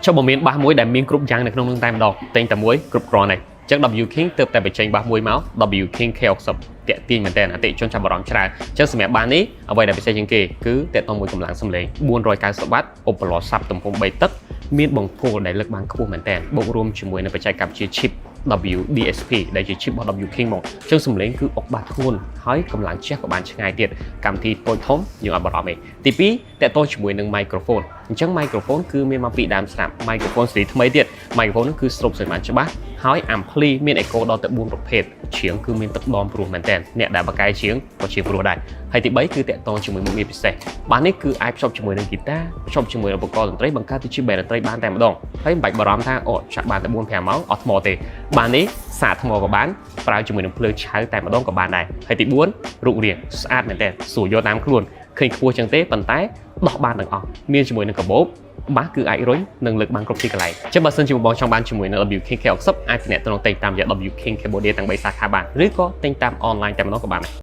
cho bọn miền ba muối để miền group giang được nông nông tay mà đọc tên tầm muối group gron này chắc W King từ tại bị tranh ba muối máu W King kêu sập tệ tin mình tên là tệ chôn chạm bảo đảm trái chắc sự mẹ bán ấy ở đây để bị xây dựng kì cứ tệ toàn mùi cầm láng xâm lệ buôn rồi cái sập bát ốp lò sập tầm phong bay tất miền bằng phô để lực bán khâu mình tên bộ rôm chỉ muối này phải chạy cặp chia chip WDSP ដែលជា chip របស់ W King មកអញ្ចឹងសំឡេងគឺអុកបាត់ធ្ងន់ហើយកម្លាំងជះក៏បានឆ្ងាយទៀតកម្មវិធីតូចធំយើងអត់បារម្ភទេទី2តើតើជាមួយនឹង microphone អញ្ចឹង microphone គឺមានមកពីដើមស្រាប់ microphone សេរីថ្មីទៀត microphone ហ្នឹងគឺស្រូបសំឡេងច្បាស់ហើយ ampli មាន echo ដល់ទៅ4ប្រភេទច្រៀងគឺមានទឹកដមព្រោះមែនតើអ្នកដែលបកកាយច្រៀងក៏ច្រៀងព្រោះដែរហើយទី3គឺតើតជាមួយមុខងារពិសេសបាទនេះគឺអាចភ្ជាប់ជាមួយនឹងហ្គីតាភ្ជាប់ជាមួយឧបករណ៍តន្ត្រីបង្កើតទៅជាបែបតន្ត្រីបានតែម្ដងហើយមិនបាច់បារម្ភថាអូចាក់បានតែ 4-5 ម៉ោងអត់ថ្មទេបាទនេះសាកថ្មក៏បានប្រើជាមួយនឹងភ្លើងឆៅតែម្ដងក៏បានដែរហើយទី4រូបរាងស្អាតមែនតើស្រួលយកតាមខ្លួនឃើញខ្ពស់ចឹងទេប៉ុន្តែដោះបានទាំងអស់មានជាមួយនឹងកាបូបបាទគឺអាចរុញនិងលើកបានគ្រប់ទីកន្លែងចឹងបើសិនជាបងចង់បានជាមួយនឹង W King K60 អាចទំនាក់ទំនងតាមរយៈ W King Cambodia ទាំង3សាខាបានឬក៏ទិញតាម online តែម្ដងក៏បាន